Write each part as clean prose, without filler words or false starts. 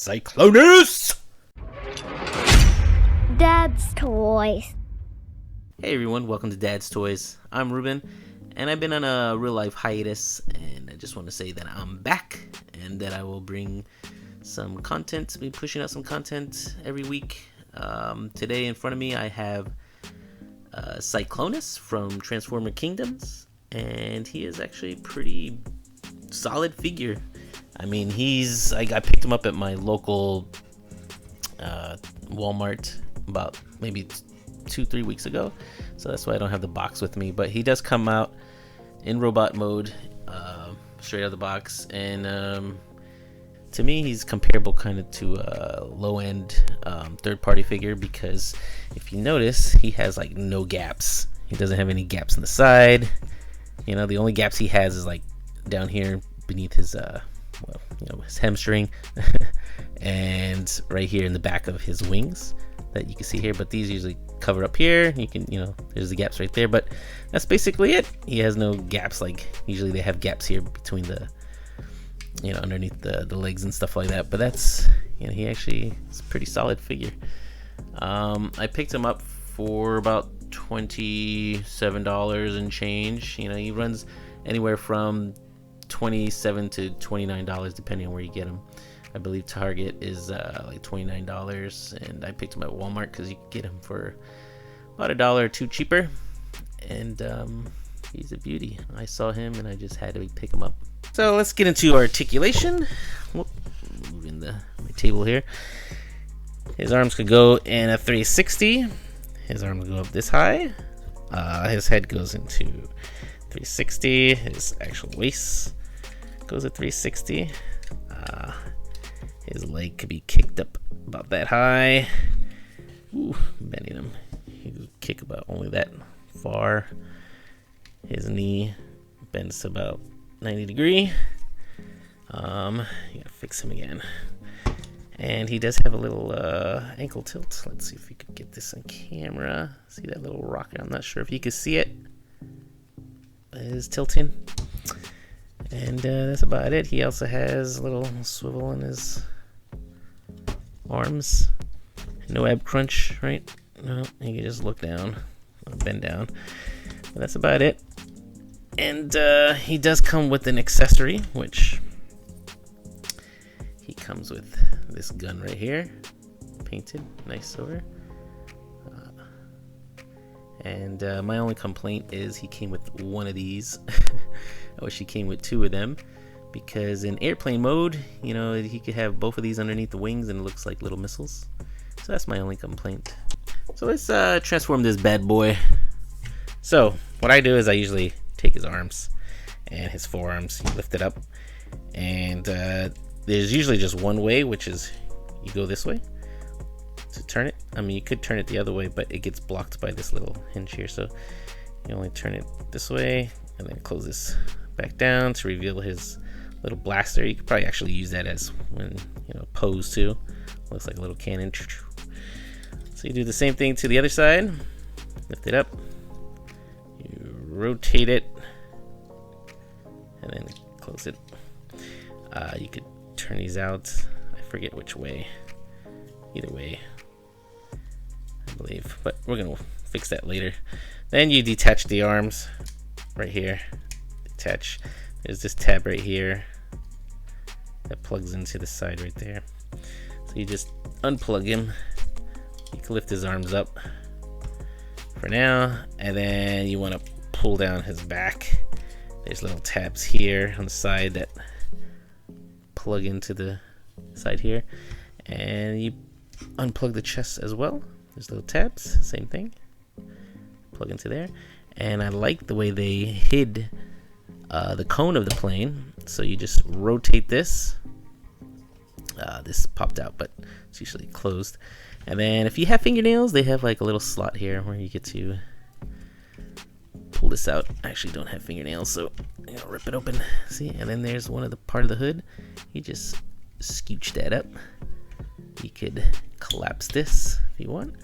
Cyclonus! Dad's Toys. Hey everyone, welcome to Dad's Toys. I'm Ruben, and I've been on a real life hiatus, and I just want to say that I'm back, and that I will bring some content, be pushing out some content every week. Today in front of me I have Cyclonus from Transformer Kingdoms, and he is actually a pretty solid figure. I mean, I picked him up at my local Walmart about maybe 2-3 weeks ago, so that's why I don't have the box with me, but he does come out in robot mode, straight out of the box, and to me he's comparable kind of to a low-end third-party figure, because if you notice, he has like no gaps. He doesn't have any gaps on the side. You know, the only gaps he has is like down here beneath his his hamstring and right here in the back of his wings that you can see here, but these usually cover up here. You can, there's the gaps right there, but that's basically it. He has no gaps. Like usually they have gaps here between the underneath the legs and stuff like that, but that's, he actually is a pretty solid figure. I picked him up for about $27 and change. He runs anywhere from $27 to $29 depending on where you get him. I believe Target is like $29, and I picked him at Walmart because you can get him for about $1 or $2 cheaper, and he's a beauty. I saw him and I just had to pick him up. So let's get into articulation. Moving my table here. His arms could go in a 360. His arms go up this high. His head goes into 360. His actual waist goes at 360. His leg could be kicked up about that high. Ooh, bending him. He could kick about only that far. His knee bends to about 90 degree. You gotta fix him again. And he does have a little ankle tilt. Let's see if we could get this on camera. See that little rocker? I'm not sure if you can see it. It is tilting. And that's about it. He also has a little swivel in his arms. No ab crunch, right? No, you can just look down, or bend down. But that's about it. And he does come with an accessory, which he comes with this gun right here, painted nice silver. And my only complaint is he came with one of these. I wish he came with two of them, because in airplane mode, he could have both of these underneath the wings and it looks like little missiles. So that's my only complaint. So let's transform this bad boy. So what I do is I usually take his arms and his forearms, you lift it up, and there's usually just one way, which is you go this way to turn it. I mean, you could turn it the other way, but it gets blocked by this little hinge here, so you only turn it this way and then close this back down to reveal his little blaster. You could probably actually use that as when pose too. Looks like a little cannon. So you do the same thing to the other side. Lift it up, you rotate it, and then close it. You could turn these out, I forget which way, either way I believe, but we're gonna fix that later. Then you detach the arms right here. Detach. There's this tab right here that plugs into the side right there, so you just unplug him. You can lift his arms up for now, and then you want to pull down his back. There's little tabs here on the side that plug into the side here, and you unplug the chest as well. There's little tabs, same thing, plug into there. And I like the way they hid the cone of the plane, so you just rotate this. This popped out, but it's usually closed. And then if you have fingernails, they have like a little slot here where you get to pull this out. I actually don't have fingernails, so rip it open. See, and then there's one of the part of the hood. You just scooch that up. You could collapse this if you want.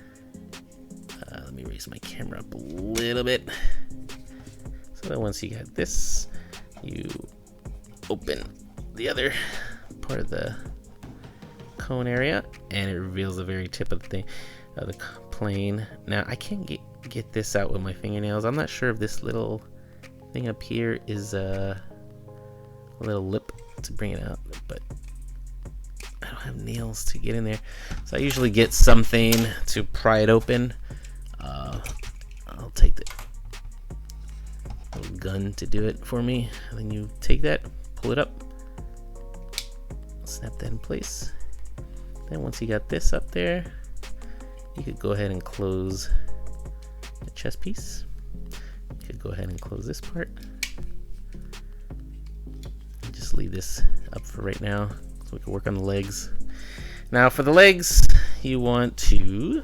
Let me raise my camera up a little bit. So then once you got this, you open the other part of the cone area, and it reveals the very tip of the thing, of the plane. Now I can't get this out with my fingernails. I'm not sure if this little thing up here is a little lip to bring it out, but I don't have nails to get in there, so I usually get something to pry it open. I'll take the little gun to do it for me, and then you take that, pull it up, snap that in place. Then once you got this up there, you could go ahead and close the chest piece. You could go ahead and close this part. And just leave this up for right now, so we can work on the legs. Now for the legs, you want to,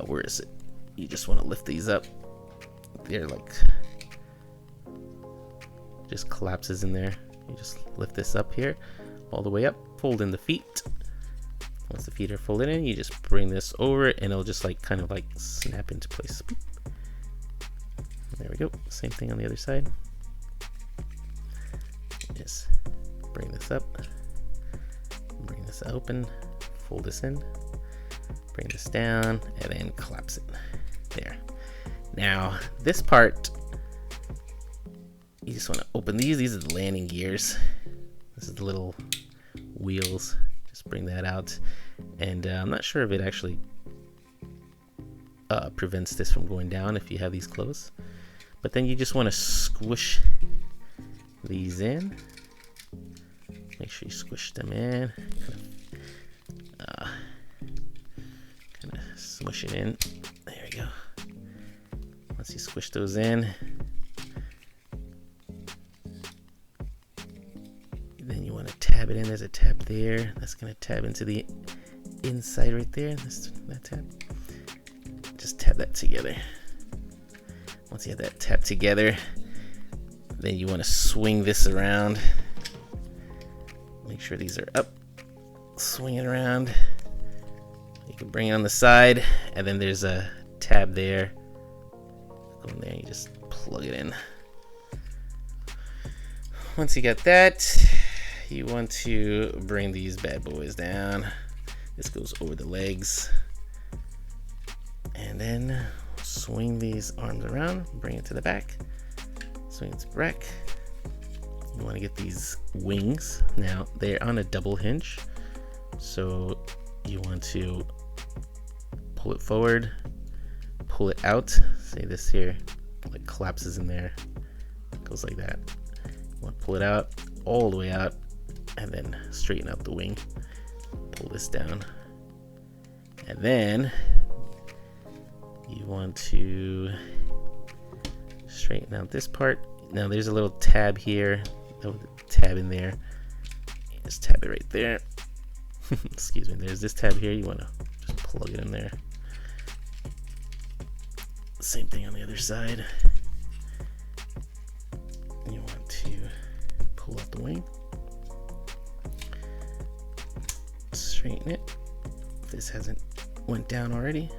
where is it? You just want to lift these up. They're like, just collapses in there. You just lift this up here, all the way up, fold in the feet. Once the feet are folded in, you just bring this over and it'll just like kind of like snap into place. There we go. Same thing on the other side. Just bring this up, bring this open, fold this in, bring this down, and then collapse it. There. Now this part, you just want to open these. These are the landing gears. This is the little wheels. Just bring that out, and I'm not sure if it actually prevents this from going down if you have these closed. But then you just want to squish these in. Make sure you squish them in. Kind of smush it in. There we go. Once you squish those in, then you want to tab it in. There's a tab there. That's going to tab into the inside right there. That tab. Just tab that together. Once you have that tab together, then you want to swing this around. Make sure these are up. Swing it around. You can bring it on the side, and then there's a tab there. Go in there, you just plug it in. Once you got that, you want to bring these bad boys down. This goes over the legs, and then swing these arms around, bring it to the back, swing it to the back. You want to get these wings. Now they're on a double hinge, so you want to pull it forward, pull it out. Say this here like collapses in there, goes like that. You want to pull it out, all the way out, and then straighten out the wing. Pull this down, and then you want to straighten out this part. Now there's a little tab here, tab in there. Just tab it right there. Excuse me. There's this tab here. You want to just plug it in there. Same thing on the other side. You want to pull out the wing, straighten it. If this hasn't went down already.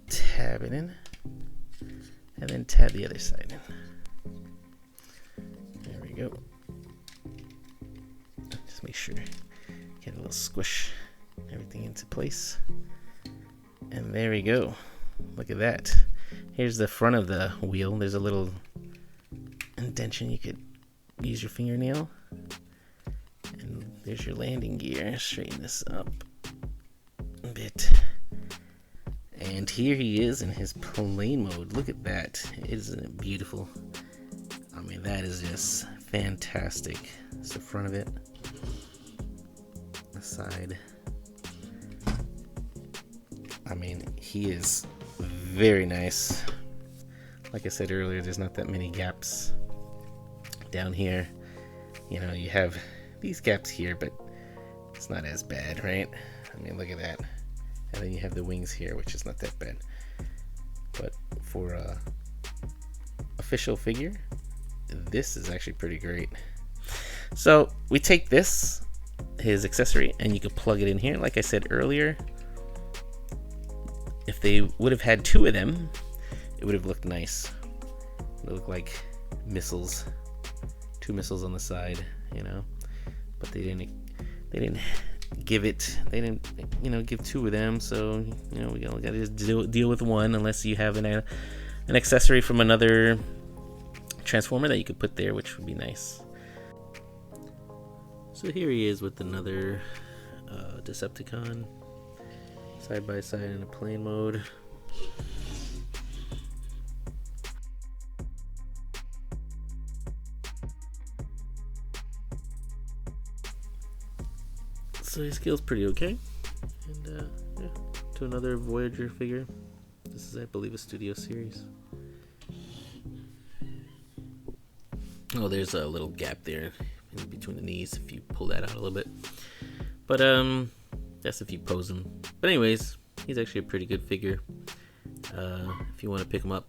Tab it in, and then tab the other side in. There we go. Just make sure get a little squish everything into place, and there we go. Look at that. Here's the front of the wheel. There's a little indentation. You could use your fingernail, and there's your landing gear. Straighten this up a bit. And here he is in his plane mode. Look at that. Isn't it beautiful? I mean, that is just fantastic. It's the front of it. The side. I mean, he is very nice. Like I said earlier, there's not that many gaps down here. You know, you have these gaps here, but it's not as bad, right? I mean, look at that. And then you have the wings here, which is not that bad. But for a official figure, this is actually pretty great. So we take this, his accessory, and you can plug it in here. Like I said earlier, if they would have had two of them, it would have looked nice. It would look like missiles 2 missiles on the side, you know. But they didn't give 2 of them, so you know we gotta just deal with one, unless you have an accessory from another transformer that you could put there, which would be nice. So here he is with another Decepticon, side by side in a plane mode. So his skill's pretty okay. And yeah, to another Voyager figure. This is, I believe, a Studio Series. Oh, there's a little gap there in between the knees if you pull that out a little bit. But that's if you pose him. But anyways, he's actually a pretty good figure. If you want to pick him up,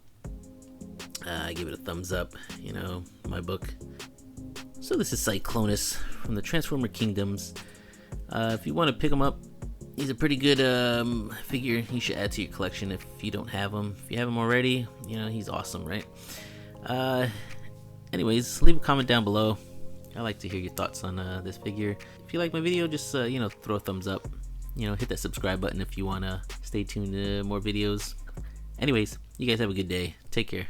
I give it a thumbs up, you know, my book. So this is Cyclonus from the Transformer Kingdoms. If you want to pick him up, he's a pretty good figure. You should add to your collection if you don't have him. If you have him already, you know, he's awesome, right? Anyways, leave a comment down below. I like to hear your thoughts on this figure. If you like my video, just you know, throw a thumbs up. You know, hit that subscribe button if you want to stay tuned to more videos. Anyways, you guys have a good day. Take care.